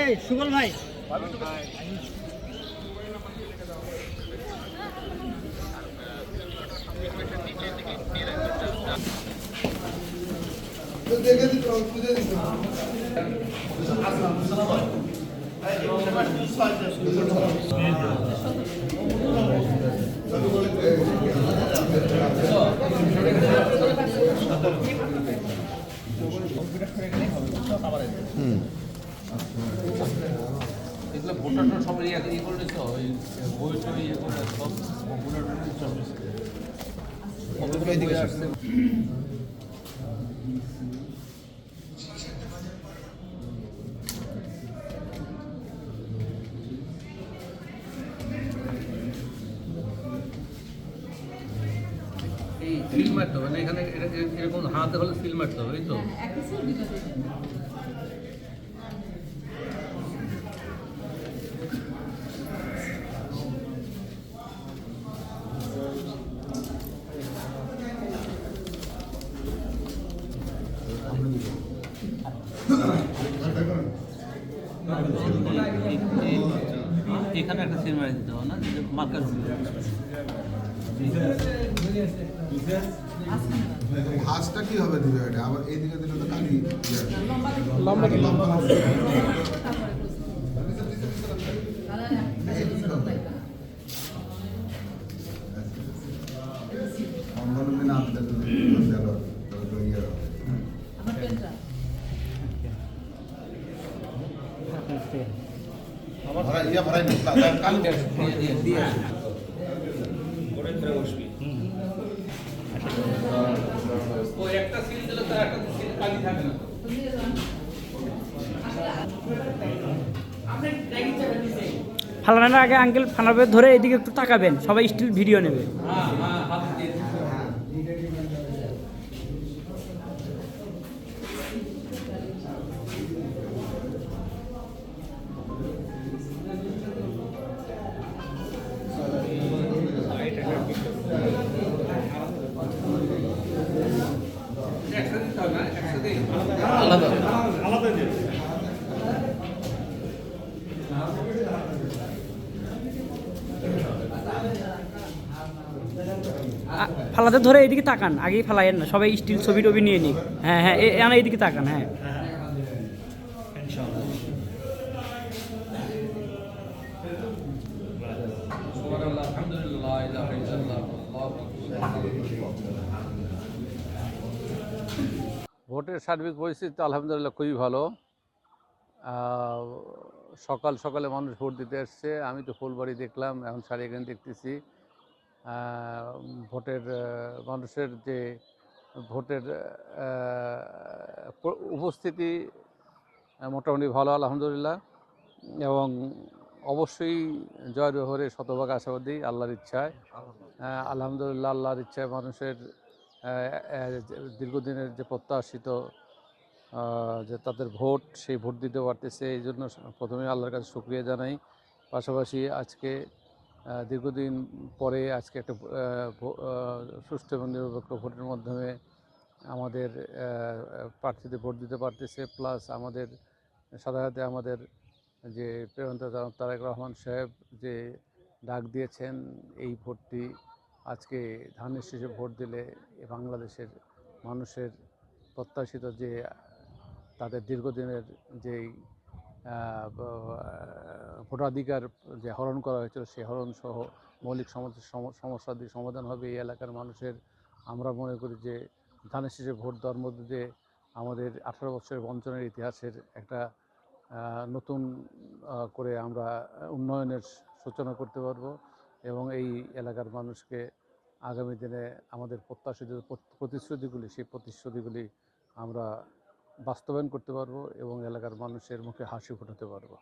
এই সুবল ভাই দেখে দিতে খুঁজে দিতে এগুলো ভোটারটা সবাই ইয়ে করলে তো ওই বই টই ইয়ে করে সব ভোটার আসছে। এই সিল মারতে হবে না এখানে এরকম হাতে হলে সিল মারতে হবে এই তো এখানে একটা সিল মারি দিতে হবে না মার্কার ভাঁজটা কি হবে দিবে এটা আবার এইদিকে দিলে তো খালি একটা সিল দিলে তার একটা সিল খালি থাকে না ফালানোর আগে আঙ্কেল ফালাবে ধরে এদিকে একটু তাকাবেন, সবাই স্টিল ভিডিও নেবে। ফালাতে ধরে এইদিকে তাকান, আগেই ফালাইয়েন না, সবাই স্টিল ছবি টবি নিয়ে নিক। হ্যাঁ হ্যাঁ, এইদিকে তাকান। হ্যাঁ ভোটের সার্বিক পরিস্থিতি আলহামদুলিল্লাহ খুবই ভালো। সকাল সকালে মানুষ ভোট দিতে আসছে। আমি তো ফুলবাড়ি দেখলাম, এখন সারিয়াখান দেখতেছি। ভোটের মানুষের যে ভোটের উপস্থিতি মোটামুটি ভালো আলহামদুলিল্লাহ, এবং অবশ্যই জয়ের ব্যাপারে শতভাগ আশাবাদী আল্লাহর ইচ্ছায়। আলহামদুলিল্লাহ আল্লাহর ইচ্ছায় মানুষের দীর্ঘদিনের যে প্রত্যাশিত যে তাদের ভোট, সেই ভোট দিতে পারতেছে, এই জন্য প্রথমে আল্লাহর কাছে শুকরিয়া জানাই। পাশাপাশি আজকে দীর্ঘদিন পরে আজকে একটা সুষ্ঠু এবং নিরপেক্ষ ভোটের মাধ্যমে আমাদের প্রার্থীদের ভোট দিতে পারতেছে। প্লাস আমাদের সাথে আমাদের যে প্রেরণতা তারেক রহমান সাহেব যে ডাক দিয়েছেন, এই ভোটটি আজকে ধানের শীষে ভোট দিলে বাংলাদেশের মানুষের প্রত্যাশিত যে তাদের দীর্ঘদিনের যেই ভোটাধিকার যে হরণ করা হয়েছিল, সেই হরণ সহ মৌলিক সমস্যাদি সমাধান হবে এই এলাকার মানুষের। আমরা মনে করি যে ধানের শীষে ভোট দেওয়ার মধ্যে দিয়ে আমাদের 18 বছরের বঞ্চনের ইতিহাসের একটা নতুন করে আমরা উন্নয়নের সূচনা করতে পারবো, এবং এই এলাকার মানুষকে আগামী দিনে আমাদের প্রত্যাশিত প্রতিশ্রুতিগুলি, সেই প্রতিশ্রুতিগুলি আমরা বাস্তবায়ন করতে পারবো এবং এলাকার মানুষের মুখে হাসি ফোটাতে পারবো।